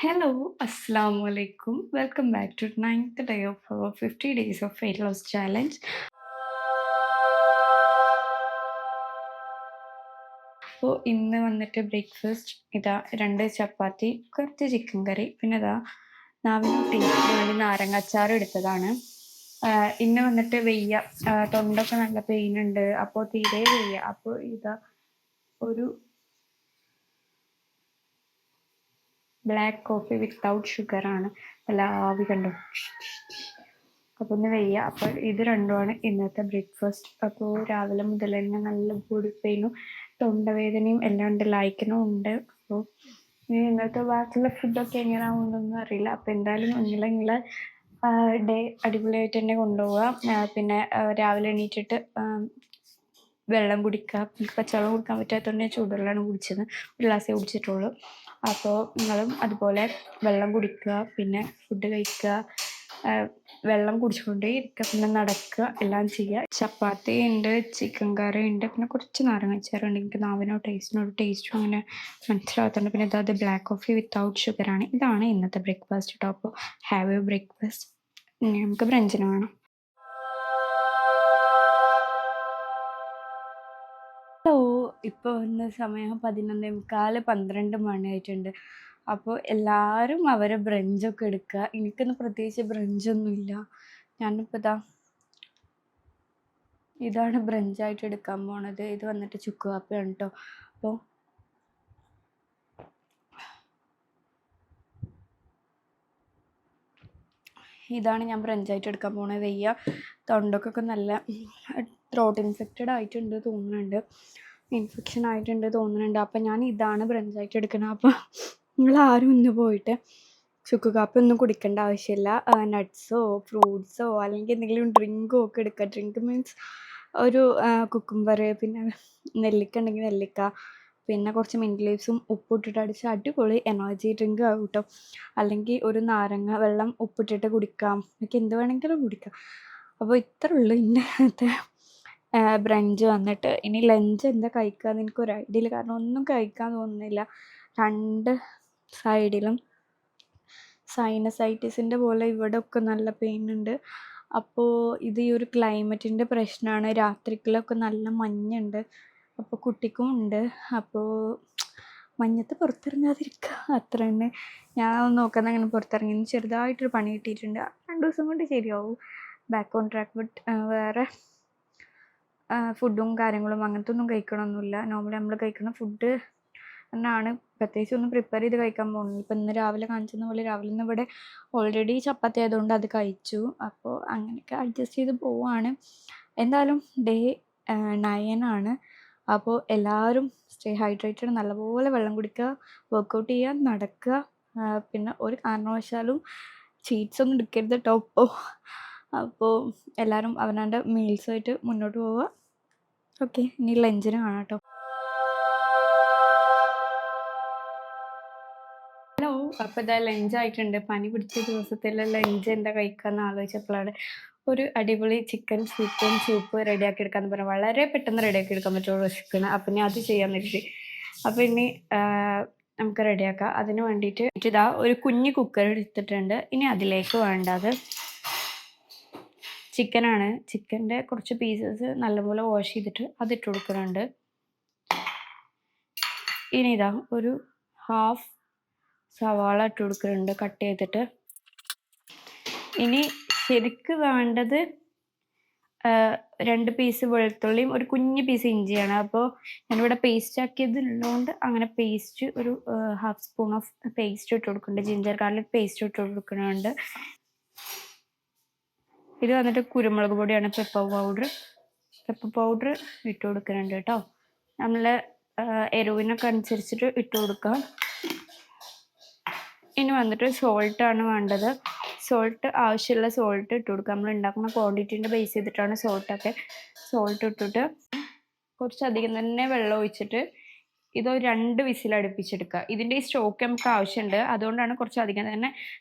Hello, Assalamu alaikum. Welcome back to ninth day of our 50 days of weight loss challenge. അപ്പോൾ ഇന്ന് വന്നിട്ട് breakfast ഇതാ 2 ചപ്പാത്തി, കുറച്ച് chicken കറി, പിന്നെ ഇതാ നാവിന് ടേസ്റ്റിന് വേണ്ടി നാരങ്ങ അച്ചാർ എടുത്തതാണ്. ഇന്ന് വന്നിട്ട് വയ്യ, തൊണ്ടൊക്കെ നല്ല പെയിൻ ഉണ്ട്, അപ്പോൾ തീരെ വയ്യ. അപ്പോൾ ഇതാ ഒരു ബ്ലാക്ക് കോഫി വിത്തൗട്ട് ഷുഗർ ആണ്. ആവി കണ്ടോ. അപ്പോൾ ഒന്ന് വയ്യ. അപ്പോൾ ഇത് രണ്ടുമാണ് ഇന്നത്തെ ബ്രേക്ക്ഫാസ്റ്റ്. അപ്പോൾ രാവിലെ മുതൽ തന്നെ നല്ല ബോഡി പെയിനും തൊണ്ടവേദനയും എല്ലാം ഉണ്ട്, ലായിക്കനും ഉണ്ട്. അപ്പോൾ ഇനി ഇന്നത്തെ ബാക്കിയുള്ള ഫുഡൊക്കെ എങ്ങനെയാവുന്നൊന്നും അറിയില്ല. അപ്പോൾ എന്തായാലും നിങ്ങളെ ഡേ അടിപൊളിയായിട്ട് തന്നെ കൊണ്ടുപോവുക. പിന്നെ രാവിലെ എണീറ്റിട്ട് വെള്ളം കുടിക്കുക. എനിക്ക് പച്ചവെള്ളം കുടിക്കാൻ പറ്റാത്തതുകൊണ്ട് ഞാൻ ചൂടുവെള്ളമാണ് കുടിച്ചത്. ഒരു ഗ്ലാസ്സേ കുടിച്ചിട്ടുള്ളൂ. അപ്പോൾ നിങ്ങളും അതുപോലെ വെള്ളം കുടിക്കുക, പിന്നെ ഫുഡ് കഴിക്കുക, വെള്ളം കുടിച്ചുകൊണ്ടേ ഇരിക്കുക, പിന്നെ നടക്കുക, എല്ലാം ചെയ്യുക. ചപ്പാത്തി ഉണ്ട്, ചിക്കൻ കറി ഉണ്ട്, പിന്നെ കുറച്ച് നാരങ്ങ അച്ചാറുണ്ട്. എനിക്ക് നാവിനോ ടേസ്റ്റും അങ്ങനെ മനസ്സിലാകത്തുണ്ട്. പിന്നെ അത് ബ്ലാക്ക് കോഫി വിത്തൗട്ട് ഷുഗറാണ്. ഇതാണ് ഇന്നത്തെ ബ്രേക്ക്ഫാസ്റ്റ് കേട്ടോ. അപ്പോൾ ഹാവ് എ ബ്രേക്ക്ഫാസ്റ്റ്. നമുക്ക് ബ്രഞ്ചിന് വേണം. ഹലോ, ഇപ്പോൾ വന്ന സമയം 11:45 12 മണിയായിട്ടുണ്ട്. അപ്പോൾ എല്ലാവരും അവരെ ബ്രഞ്ചൊക്കെ എടുക്കുക. എനിക്കൊന്നും പ്രത്യേകിച്ച് ബ്രഞ്ചൊന്നുമില്ല. ഞാനിപ്പോൾ ഇതാണ് ബ്രഞ്ചായിട്ട് എടുക്കാൻ പോണത്. ഇത് വന്നിട്ട് ചുക്ക് കാപ്പിയാണ് കേട്ടോ. അപ്പോൾ ഇതാണ് ഞാൻ ബ്രഞ്ചായിട്ട് എടുക്കാൻ പോണത്. വയ്യ, തൊണ്ടക്കൊക്കെ നല്ല ത്രോട്ട് ഇൻഫെക്റ്റഡ് ആയിട്ടുണ്ട് തോന്നുന്നുണ്ട്, ഇൻഫെക്ഷൻ ആയിട്ടുണ്ട് തോന്നുന്നുണ്ട്. അപ്പം ഞാൻ ഇതാണ് ബ്രഞ്ചായിട്ട് എടുക്കുന്നത്. അപ്പോൾ നിങ്ങളാരും ഇന്ന് പോയിട്ട് ചുക്ക് കാപ്പി ഒന്നും കുടിക്കേണ്ട ആവശ്യമില്ല. നട്ട്സോ ഫ്രൂട്ട്സോ അല്ലെങ്കിൽ എന്തെങ്കിലും ഡ്രിങ്കോ ഒക്കെ എടുക്കുക. ഡ്രിങ്ക് മീൻസ് ഒരു കുക്കുംബർ, പിന്നെ നെല്ലിക്ക ഉണ്ടെങ്കിൽ നെല്ലിക്ക, പിന്നെ കുറച്ച് മിൻറ്റ് ലീവ്സും ഉപ്പിട്ടിട്ട് അടിച്ച് അടിപൊളി എനർജി ഡ്രിങ്ക് ആകും കേട്ടോ. അല്ലെങ്കിൽ ഒരു നാരങ്ങ വെള്ളം ഉപ്പിട്ടിട്ട് കുടിക്കാം, എനിക്ക് എന്ത് വേണമെങ്കിലും കുടിക്കാം. അപ്പോൾ ഇത്രേ ഉള്ളൂ ഇന്നത്തെ ബ്രഞ്ച് വന്നിട്ട്. ഇനി ലഞ്ച് എന്താ കഴിക്കാമെന്ന് എനിക്കൊരു ഐഡിയ ഇല്ല, കാരണം ഒന്നും കഴിക്കാൻ തോന്നുന്നില്ല. 2 സൈഡിലും സൈനസൈറ്റിസിൻ്റെ പോലെ ഇവിടെ ഒക്കെ നല്ല പെയിൻ ഉണ്ട്. അപ്പോൾ ഇത് ഈ ഒരു ക്ലൈമറ്റിൻ്റെ പ്രശ്നമാണ്. രാത്രികളിലൊക്കെ നല്ല മഞ്ഞുണ്ട്, അപ്പോൾ കുട്ടിക്കും ഉണ്ട്. അപ്പോൾ മഞ്ഞത്ത് പുറത്തിറങ്ങാതിരിക്കുക, അത്ര തന്നെ. ഞാൻ നോക്കാതെ അങ്ങനെ പുറത്തിറങ്ങി ചെറുതായിട്ടൊരു പണി കിട്ടിയിട്ടുണ്ട്. 2 ദിവസം കൊണ്ട് ശരിയാവും, ബാക്ക് ഓൺ ട്രാക്ക്. ബട്ട് വേറെ ഫുഡും കാര്യങ്ങളും അങ്ങനത്തെ ഒന്നും കഴിക്കണമൊന്നുമില്ല. നോർമലി നമ്മൾ കഴിക്കുന്ന ഫുഡ് തന്നെയാണ്, പ്രത്യേകിച്ച് ഒന്നും പ്രിപ്പയർ ചെയ്ത് കഴിക്കാൻ പോകുന്നില്ല. ഇപ്പം ഇന്ന് രാവിലെ കാണിച്ചെന്ന പോലെ രാവിലെ നിന്ന് ഇവിടെ ഓൾറെഡി ചപ്പാത്തി ആയതുകൊണ്ട് അത് കഴിച്ചു. അപ്പോൾ അങ്ങനെയൊക്കെ അഡ്ജസ്റ്റ് ചെയ്ത് പോവുകയാണ്. എന്തായാലും ഡേ 9 ആണ്. അപ്പോൾ എല്ലാവരും സ്റ്റേ ഹൈഡ്രേറ്റഡ്, നല്ലപോലെ വെള്ളം കുടിക്കുക, വർക്കൗട്ട് ചെയ്യുക, നടക്കുക. പിന്നെ ഒരു കാരണവശാലും ചീറ്റ്സ് ഒന്നും എടുക്കരുത് കേട്ടോ. അപ്പോൾ എല്ലാവരും അവനവൻ്റെ മീൽസുമായിട്ട് മുന്നോട്ട് പോവുക. ഓക്കെ, ഇനി ലഞ്ചിന് കാണാം കേട്ടോ. ഹലോ, അപ്പോൾ ഇതാ ലഞ്ചായിട്ടുണ്ട്. പനി പിടിച്ച ദിവസത്തിലെ ലഞ്ച് എന്താ കഴിക്കാമെന്ന് ആലോചിച്ചപ്പോഴാണ് ഒരു അടിപൊളി ചിക്കൻ സൂപ്പ് റെഡിയാക്കി എടുക്കാമെന്ന് പറഞ്ഞാൽ വളരെ പെട്ടെന്ന് റെഡിയാക്കി എടുക്കാൻ പറ്റുള്ള റെസിപ്പിയാണ്. അപ്പം ഞാൻ അത് ചെയ്യാമെന്ന് കരുതി. അപ്പോൾ ഇനി നമുക്ക് റെഡിയാക്കാം. അതിന് വേണ്ടിയിട്ട് ഇതാ ഒരു കുഞ്ഞ് കുക്കർ എടുത്തിട്ടുണ്ട്. ഇനി അതിലേക്ക് വേണ്ടത് ചിക്കനാണ്. ചിക്കൻ്റെ കുറച്ച് പീസസ് നല്ലപോലെ വാഷ് ചെയ്തിട്ട് അതിട്ട് കൊടുക്കുന്നുണ്ട്. ഇനി ഇതാ ഒരു ഹാഫ് സവാള ഇട്ട് കൊടുക്കുന്നുണ്ട് കട്ട് ചെയ്തിട്ട്. ഇനി ശരിക്ക് വേണ്ടത് 2 പീസ് വെളുത്തുള്ളിയും ഒരു കുഞ്ഞ് പീസ് ഇഞ്ചിയാണ്. അപ്പോൾ ഞാനിവിടെ പേസ്റ്റ് ആക്കിയതുള്ളതുകൊണ്ട് അങ്ങനെ പേസ്റ്റ് ഒരു ഹാഫ് സ്പൂൺ ഓഫ് പേസ്റ്റ് ഇട്ട് കൊടുക്കുന്നുണ്ട്. ജിഞ്ചർ ഗാർലിക് പേസ്റ്റ് ഇട്ട് കൊടുക്കുന്നുണ്ട്. ഇത് വന്നിട്ട് കുരുമുളക് പൊടിയാണ്, പെപ്പർ പൗഡർ ഇട്ട് കൊടുക്കുന്നുണ്ട് കേട്ടോ. നമ്മൾ എരിവിനൊക്കെ അനുസരിച്ചിട്ട് ഇട്ട് കൊടുക്കാം. ഇനി വന്നിട്ട് സോൾട്ടാണ് വേണ്ടത്. സോൾട്ട് ആവശ്യമുള്ള സോൾട്ട് ഇട്ട് കൊടുക്കുക. നമ്മൾ ഉണ്ടാക്കുന്ന ക്വാണ്ടിറ്റീൻ്റെ ബേസ് ചെയ്തിട്ടാണ് സോൾട്ട് ഇട്ടിട്ട് കുറച്ചധികം തന്നെ വെള്ളം ഒഴിച്ചിട്ട് ഇത് 2 വിസിൽ അടുപ്പിച്ചെടുക്കുക. ഇതിൻ്റെ ഈ സ്റ്റോക്ക് നമുക്ക് ആവശ്യമുണ്ട്, അതുകൊണ്ടാണ് കുറച്ചധികം തന്നെ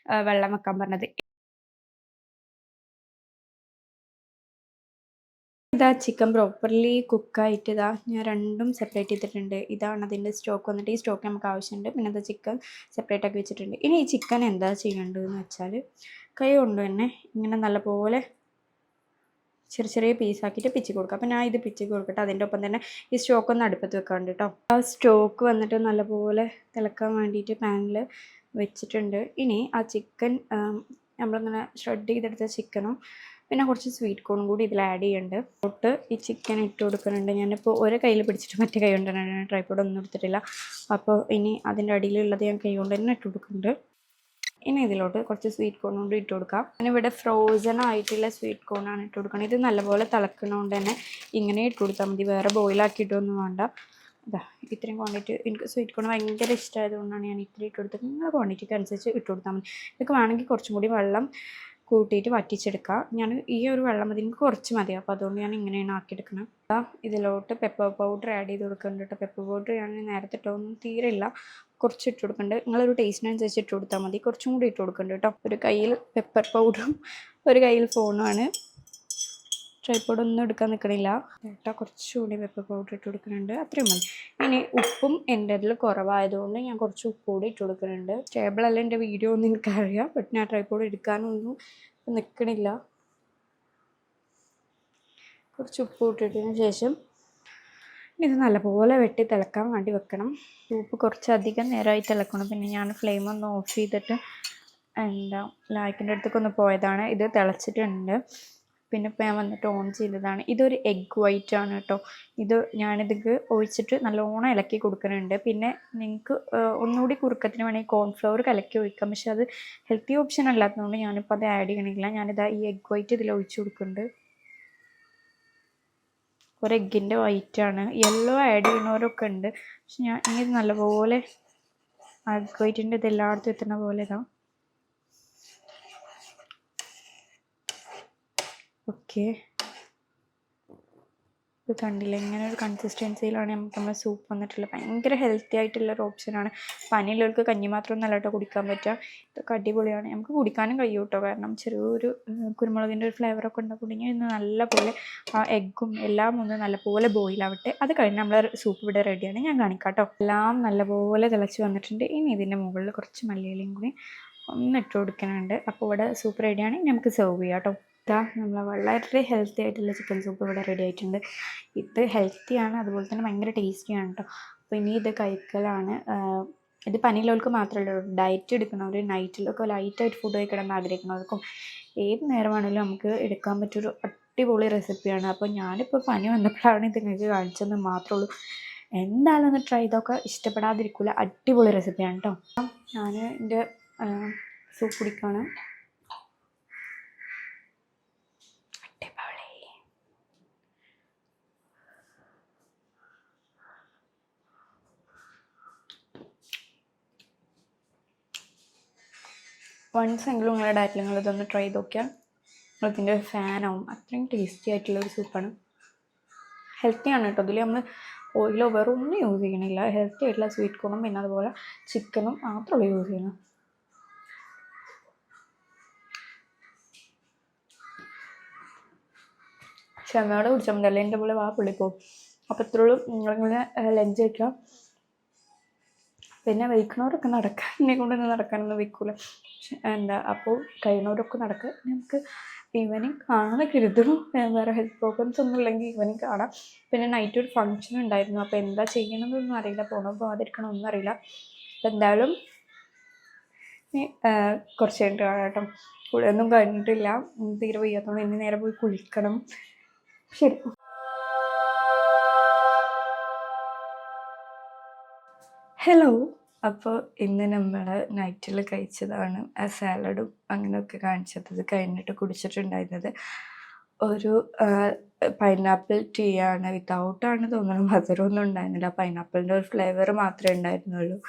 വെള്ളം വെക്കാൻ പറഞ്ഞത്. ഇതാ ചിക്കൻ പ്രോപ്പർലി കുക്കായിട്ട് ഇതാ ഞാൻ രണ്ടും സെപ്പറേറ്റ് ചെയ്തിട്ടുണ്ട്. ഇതാണ് അതിൻ്റെ സ്റ്റോക്ക് വന്നിട്ട്. ഈ സ്റ്റോക്ക് നമുക്ക് ആവശ്യമുണ്ട്. പിന്നെ അത് ചിക്കൻ സെപ്പറേറ്റ് ആക്കി വെച്ചിട്ടുണ്ട്. ഇനി ഈ ചിക്കൻ എന്താ ചെയ്യേണ്ടതെന്ന് വെച്ചാൽ കൈ കൊണ്ട് തന്നെ ഇങ്ങനെ നല്ലപോലെ ചെറിയ ചെറിയ പീസാക്കിയിട്ട് പിച്ചി കൊടുക്കുക. അപ്പോൾ ഞാൻ ഇത് പിച്ചി കൊടുക്കട്ടെ. അതിൻ്റെ ഒപ്പം തന്നെ ഈ സ്റ്റോക്ക് ഒന്ന് അടുപ്പത്ത് വെക്കാണ്ട് കേട്ടോ. ആ സ്റ്റോക്ക് വന്നിട്ട് നല്ലപോലെ തിളക്കാൻ വേണ്ടിയിട്ട് പാനിൽ വെച്ചിട്ടുണ്ട്. ഇനി ആ ചിക്കൻ നമ്മളിങ്ങനെ ഷ്രെഡ് ചെയ്തെടുത്ത ചിക്കനും പിന്നെ കുറച്ച് സ്വീറ്റ് കോണും കൂടി ഇതിൽ ആഡ് ചെയ്യുന്നുണ്ട്. തൊട്ട് ഈ ചിക്കൻ ഇട്ട് കൊടുക്കുന്നുണ്ട്. ഞാനിപ്പോൾ ഒരു കയ്യിൽ പിടിച്ചിട്ട് മറ്റേ കൈ കൊണ്ട് തന്നെ ട്രൈപോഡ് ഒന്നും എടുത്തിട്ടില്ല. അപ്പോൾ ഇനി അതിൻ്റെ അടിയിലുള്ളത് ഞാൻ കൈ കൊണ്ട് തന്നെ ഇട്ട് കൊടുക്കുന്നുണ്ട്. ഇനി ഇതിലോട്ട് കുറച്ച് സ്വീറ്റ് കോൺ കൊണ്ട് ഇട്ട് കൊടുക്കാം. ഞാനിവിടെ ഫ്രോസൺ ആയിട്ടുള്ള സ്വീറ്റ് കോണാണ് ഇട്ട് കൊടുക്കുന്നത്. ഇത് നല്ലപോലെ തിളക്കുന്നതുകൊണ്ട് തന്നെ ഇങ്ങനെ ഇട്ട് കൊടുത്താൽ മതി, വേറെ ബോയിലാക്കിയിട്ടൊന്നും വേണ്ട. അതാ ഇത്രയും ക്വാണ്ടിറ്റി, എനിക്ക് സ്വീറ്റ് കോൺ ഭയങ്കര ഇഷ്ടമായതുകൊണ്ടാണ് ഞാൻ ഇത്രയും ഇട്ട് കൊടുത്തത്. നിങ്ങളുടെ ക്വാണ്ടിറ്റിക്ക് അനുസരിച്ച് ഇട്ട് കൊടുത്താൽ മതി. ഇതൊക്കെ വേണമെങ്കിൽ കുറച്ചും കൂടി വെള്ളം കൂട്ടിയിട്ട് വറ്റിച്ചെടുക്കുക. ഞാൻ ഈ ഒരു വെള്ളം മതി, എനിക്ക് കുറച്ച് മതി. അപ്പോൾ അതുകൊണ്ട് ഞാൻ ഇങ്ങനെയാണ് ആക്കിയെടുക്കണം. ഇതിലോട്ട് പെപ്പർ പൗഡർ ആഡ് ചെയ്ത് കൊടുക്കുന്നുണ്ട് കേട്ടോ. പെപ്പർ പൗഡർ ഞാൻ നേരത്തെ ഇട്ടൊന്നും തീരെയില്ല, കുറച്ച് ഇട്ട് കൊടുക്കുന്നുണ്ട്. നിങ്ങളൊരു ടേസ്റ്റിനനുസരിച്ച് ഇട്ട് കൊടുത്താൽ മതി. കുറച്ചും കൂടി ഇട്ട് കൊടുക്കുന്നുണ്ട് കേട്ടോ. ഒരു കയ്യിൽ പെപ്പർ പൗഡറും ഒരു കയ്യിൽ ഫോണുമാണ്. ട്രൈപോഡൊന്നും എടുക്കാൻ നിൽക്കണില്ല കേട്ടോ. കുറച്ചുകൂടി പെപ്പർ പൗഡർ ഇട്ട് കൊടുക്കുന്നുണ്ട്, അത്രയും മതി. ഇനി ഉപ്പും എൻ്റെ അതിൽ കുറവായതുകൊണ്ട് ഞാൻ കുറച്ച് ഉപ്പ് കൂടി ഇട്ട് കൊടുക്കുന്നുണ്ട്. സ്റ്റേബിളല്ല എൻ്റെ വീഡിയോ ഒന്നും എനിക്കറിയാം, ബട്ട് ഞാൻ ട്രൈപോഡ് എടുക്കാനൊന്നും നിൽക്കണില്ല. കുറച്ച് ഉപ്പ് ഇട്ടിട്ടതിന് ശേഷം ഇത് നല്ലപോലെ വെട്ടി തിളക്കാൻ വേണ്ടി വെക്കണം. ഉപ്പ് കുറച്ചധികം നേരമായി തിളക്കണം. പിന്നെ ഞാൻ ഫ്ലെയിം ഒന്ന് ഓഫ് ചെയ്തിട്ട് ലായ്ക്കിൻ്റെ അടുത്തേക്ക് ഒന്ന് പോയതാണ്. ഇത് തിളച്ചിട്ടുണ്ട്. പിന്നെ ഇപ്പോൾ ഞാൻ വന്നിട്ട് ഓൺ ചെയ്തതാണ്. ഇതൊരു എഗ് വൈറ്റ് ആണ് കേട്ടോ. ഇത് ഞാനിത് ഒഴിച്ചിട്ട് നല്ലോണം ഇളക്കി കൊടുക്കുന്നുണ്ട്. പിന്നെ നിങ്ങൾക്ക് ഒന്നുകൂടി കുറുക്കത്തിന് വേണമെങ്കിൽ കോൺഫ്ലവർ കലക്കി ഒഴിക്കാം. പക്ഷെ അത് ഹെൽത്തി ഓപ്ഷൻ അല്ലാത്തതുകൊണ്ട് ഞാനിപ്പോൾ അത് ആഡ് ചെയ്യണില്ല. ഞാനിതാ ഈ എഗ് വൈറ്റ് ഇതിൽ ഒഴിച്ച് കൊടുക്കുന്നുണ്ട്. ഒരു എഗ്ഗിൻ്റെ വൈറ്റാണ്. യെല്ലോ ആഡ് ചെയ്യുന്നവരൊക്കെ ഉണ്ട്, പക്ഷെ ഞാൻ ഇനി നല്ലപോലെ എഗ് വൈറ്റിൻ്റെ ഇത് എല്ലായിടത്തും എത്തുന്ന പോലെ ഇതാ. ഓക്കെ, ഇത് കണ്ടില്ല, ഇങ്ങനെ ഒരു കൺസിസ്റ്റൻസിയിലാണ് നമ്മുടെ സൂപ്പ് വന്നിട്ടുള്ളത്. ഭയങ്കര ഹെൽത്തി ആയിട്ടുള്ളൊരു ഓപ്ഷനാണ്. പനിയുള്ളവർക്ക് കഞ്ഞി മാത്രമൊന്നുമല്ല കേട്ടോ കുടിക്കാൻ പറ്റുക. ഇതൊക്കെ അടിപൊളിയാണ്. നമുക്ക് കുടിക്കാനും കഴിയും കേട്ടോ, കാരണം ചെറിയൊരു കുരുമുളകിൻ്റെ ഒരു ഫ്ലേവറൊക്കെ ഉണ്ടാക്കുന്നുണ്ടെങ്കിൽ ഇന്ന് നല്ലപോലെ ആ എഗ്ഗും എല്ലാം ഒന്ന് നല്ലപോലെ ബോയിലാവട്ടെ. അത് കഴിഞ്ഞ് നമ്മളെ സൂപ്പ് ഇവിടെ റെഡിയാണ്, ഞാൻ കാണിക്കാം കേട്ടോ. എല്ലാം നല്ലപോലെ തിളച്ച് വന്നിട്ടുണ്ട്. ഇനി ഇതിൻ്റെ മുകളിൽ കുറച്ച് മല്ലിയിലയും കൂടി ഒന്ന് ഇട്ട് കൊടുക്കുന്നുണ്ട്. അപ്പോൾ ഇവിടെ സൂപ്പ് റെഡിയാണ്. നമുക്ക് സെർവ് ചെയ്യാം കേട്ടോ. ഇതാ നമ്മൾ വളരെ ഹെൽത്തി ആയിട്ടുള്ള ചിക്കൻ സൂപ്പ് ഇവിടെ റെഡി ആയിട്ടുണ്ട്. ഇത് ഹെൽത്തിയാണ്, അതുപോലെ തന്നെ ഭയങ്കര ടേസ്റ്റിയാണ് കേട്ടോ. അപ്പോൾ ഇനി ഇത് കഴിക്കലാണ്. ഇത് പനിയുള്ളവർക്ക് മാത്രമല്ല, ഡയറ്റ് എടുക്കണവർ, നൈറ്റിലൊക്കെ ലൈറ്റായിട്ട് ഫുഡ് കഴിക്കണം എന്ന് ആഗ്രഹിക്കുന്നവർക്കും ഏത് നേരമാണെങ്കിലും നമുക്ക് എടുക്കാൻ പറ്റിയൊരു അടിപൊളി റെസിപ്പിയാണ്. അപ്പോൾ ഞാനിപ്പോൾ പനി വന്നപ്പോഴാണ് ഇത് നിങ്ങൾക്ക് കാണിച്ചതെന്ന് മാത്രമേ ഉള്ളൂ. എന്തായാലും ഒന്ന് ട്രൈ ചെയ്തൊക്കെ ഇഷ്ടപ്പെടാതിരിക്കില്ല, അടിപൊളി റെസിപ്പിയാണ് കേട്ടോ. ഞാൻ എൻ്റെ സൂപ്പ് കുടിക്കുകയാണ്. 1 എങ്കിലും നിങ്ങളുടെ ഡയറ്റിൽ നിങ്ങൾ ഇതൊന്ന് ട്രൈ ചെയ്ത് നോക്കിയാൽ നിങ്ങളിതിൻ്റെ ഫാനാവും. അത്രയും ടേസ്റ്റി ആയിട്ടുള്ളൊരു സൂപ്പാണ്. ഹെൽത്തിയാണ് കേട്ടോ. ഇതിൽ നമ്മൾ ഓയിലോ വേറെ ഒന്നും യൂസ് ചെയ്യണില്ല. ഹെൽത്തി ആയിട്ടുള്ള സ്വീറ്റ് കോണും പിന്നെ അതുപോലെ ചിക്കനും മാത്രമേ യൂസ് ചെയ്യണം. ക്ഷമയോടെ കുടിച്ചാൽ മതി, അല്ലെങ്കിൽ എൻ്റെ പോലെ വാ പുള്ളിപ്പോവും. അപ്പോൾ ഇത്രയുള്ളൂ. നിങ്ങളിങ്ങനെ ലഞ്ച് കഴിക്കാം. പിന്നെ വയ്ക്കണവരൊക്കെ നടക്കാൻ, എന്നെ കൊണ്ടൊന്നും നടക്കാനൊന്നും വയ്ക്കൂല. അപ്പോൾ കഴിയുന്നവരൊക്കെ നടക്കുക. നമുക്ക് ഈവനിങ് കാണാൻ കരുതണം. വേറെ ഹെൽത്ത് പ്രോബ്ലംസ് ഒന്നും ഇല്ലെങ്കിൽ ഈവനിങ് കാണാം. പിന്നെ നൈറ്റ് ഒരു ഫങ്ഷൻ ഉണ്ടായിരുന്നു, അപ്പോൾ എന്താ ചെയ്യണമെന്നൊന്നും അറിയില്ല, പോകണോ പോകാതിരിക്കണോ ഒന്നും അറിയില്ല. അപ്പോൾ എന്തായാലും കുറച്ച് കഴിഞ്ഞിട്ട് കാണാം കേട്ടോ. കുളിയൊന്നും കഴിഞ്ഞിട്ടില്ല, തീരെ വയ്യാത്തതുകൊണ്ട് ഇനി നേരെ പോയി കുളിക്കണം. ശരി. ഹലോ. അപ്പോൾ ഇന്ന് നമ്മൾ നൈറ്റിൽ കഴിച്ചതാണ് ആ സാലഡും അങ്ങനെയൊക്കെ കാണിച്ചത്. കഴിഞ്ഞിട്ട് കുടിച്ചിട്ടുണ്ടായിരുന്നത് ഒരു പൈനാപ്പിൾ ടീ ആണ്. വിത്തൗട്ടാണ് തോന്നുന്നത്, മധുരമൊന്നും ഉണ്ടായിരുന്നില്ല. പൈനാപ്പിളിൻ്റെ ഒരു ഫ്ലേവർ മാത്രമേ ഉണ്ടായിരുന്നുള്ളൂ.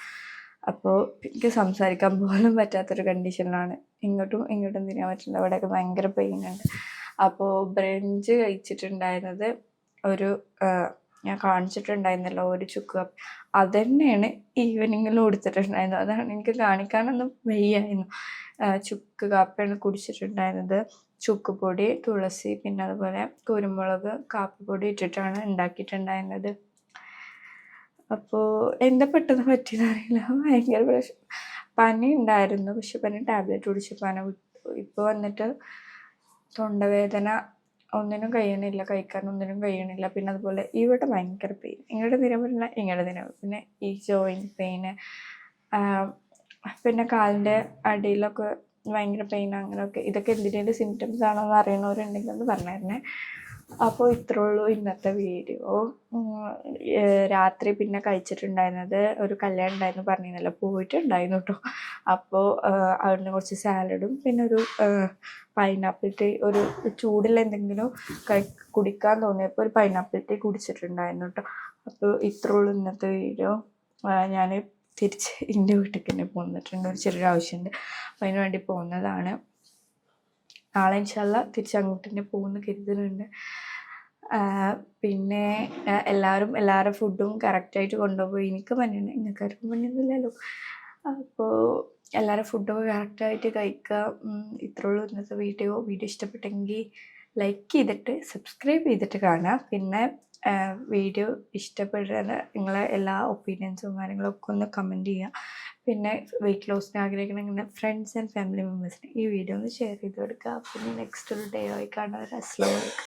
അപ്പോൾ എനിക്ക് സംസാരിക്കാൻ പോലും പറ്റാത്തൊരു കണ്ടീഷനിലാണ്. ഇങ്ങോട്ടും തിരിയാൻ പറ്റില്ല, അവിടെയൊക്കെ ഭയങ്കര പെയിനുണ്ട്. അപ്പോൾ ബ്രഞ്ച് കഴിച്ചിട്ടുണ്ടായിരുന്നത് ഒരു ഞാൻ കാണിച്ചിട്ടുണ്ടായിരുന്നല്ലോ ഒരു ചുക്ക് കാപ്പി, അത് തന്നെയാണ് ഈവനിങ്ങിൽ കൊടുത്തിട്ടുണ്ടായിരുന്നത്. അതാണ് എനിക്ക് കാണിക്കാനൊന്നും വയ്യായിരുന്നു. ചുക്ക് കാപ്പിയാണ് കുടിച്ചിട്ടുണ്ടായിരുന്നത്. ചുക്കുപൊടി, തുളസി, പിന്നെ അതുപോലെ കുരുമുളക്, കാപ്പിപ്പൊടി ഇട്ടിട്ടാണ് ഉണ്ടാക്കിയിട്ടുണ്ടായിരുന്നത്. അപ്പോൾ എന്താ പെട്ടെന്ന് പറ്റിയെന്നറിയില്ല, ഭയങ്കര പനി ഉണ്ടായിരുന്നു. പക്ഷെ പനി ടാബ്ലറ്റ് കുടിച്ച് പനി വിട്ടു. ഇപ്പോൾ വന്നിട്ട് തൊണ്ടവേദന, ഒന്നിനും കഴിയണില്ല, കഴിക്കാനൊന്നിനും കഴിയണില്ല. പിന്നെ അതുപോലെ ഇവിടെ ഭയങ്കര പെയിൻ, ഇങ്ങോട്ട് തിരിയാൻ പറ്റില്ല, ഇങ്ങോട്ട് തിരിയാൻ, പിന്നെ ഈ ജോയിൻറ്റ് പെയിന്, പിന്നെ കാലിൻ്റെ അടിയിലൊക്കെ ഭയങ്കര പെയിൻ, അങ്ങനെയൊക്കെ. ഇതൊക്കെ എന്തിൻ്റെ സിംറ്റംസ് ആണോന്ന് അറിയണവരുണ്ടെങ്കിൽ ഒന്ന് പറഞ്ഞിരുന്നേ. അപ്പോൾ ഇത്രേ ഉള്ളൂ ഇന്നത്തെ വീഡിയോ. രാത്രി പിന്നെ കഴിച്ചിട്ടുണ്ടായിരുന്നത് ഒരു കല്യാണം ഉണ്ടായിരുന്നു പറഞ്ഞിരുന്നല്ലോ, പോയിട്ടുണ്ടായിരുന്നു കേട്ടോ. അപ്പോൾ അവിടുന്ന് കുറച്ച് സാലഡും പിന്നെ ഒരു പൈനാപ്പിൾ ടീ, ഒരു ചൂടുള്ള എന്തെങ്കിലും കുടിക്കാൻ തോന്നിയപ്പോൾ ഒരു പൈനാപ്പിൾ ടീ കുടിച്ചിട്ടുണ്ടായിരുന്നു കേട്ടോ. അപ്പോൾ ഇത്രേ ഉള്ളൂ ഇന്നത്തെ വീഡിയോ. ഞാൻ തിരിച്ച് എൻ്റെ വീട്ടിലേക്ക് തന്നെ പോന്നിട്ടുണ്ട്, ഒരു ചെറിയൊരു ആവശ്യമുണ്ട്, അപ്പോൾ അതിന് വേണ്ടി പോകുന്നതാണ്. നാളെ ഇൻഷാല്ലാ തിരിച്ച് അങ്ങോട്ട് തന്നെ പോകുമെന്ന് കരുതുന്നുണ്ട്. പിന്നെ എല്ലാവരുടെ ഫുഡും കറക്റ്റായിട്ട് കൊണ്ടുപോയി. എനിക്ക് പണിയുണ്ട്, നിങ്ങൾക്കാർക്കും പണിയൊന്നുമില്ലല്ലോ. അപ്പോൾ എല്ലാവരുടെ ഫുഡൊക്കെ കറക്റ്റായിട്ട് കഴിക്കുക. ഇത്രേ ഉള്ളൂ ഇന്നത്തെ വീഡിയോ. ഇഷ്ടപ്പെട്ടെങ്കിൽ ലൈക്ക് ചെയ്തിട്ട് സബ്സ്ക്രൈബ് ചെയ്തിട്ട് കാണുക. പിന്നെ വീഡിയോ ഇഷ്ടപ്പെടുന്ന നിങ്ങളെ എല്ലാ ഒപ്പീനിയൻസും കാര്യങ്ങളൊക്കെ ഒന്ന് കമൻറ്റ് ചെയ്യുക. പിന്നെ വെയിറ്റ് ലോസിന് ആഗ്രഹിക്കുന്ന ഫ്രണ്ട്സ് ആൻഡ് ഫാമിലി മെമ്പേഴ്സിന് ഈ വീഡിയോ ഒന്ന് ഷെയർ ചെയ്ത് കൊടുക്കുക. പിന്നെ നെക്സ്റ്റ് ഒരു ഡേ ആയി കാണാൻ. അസ്സലാമു അലൈക്കും.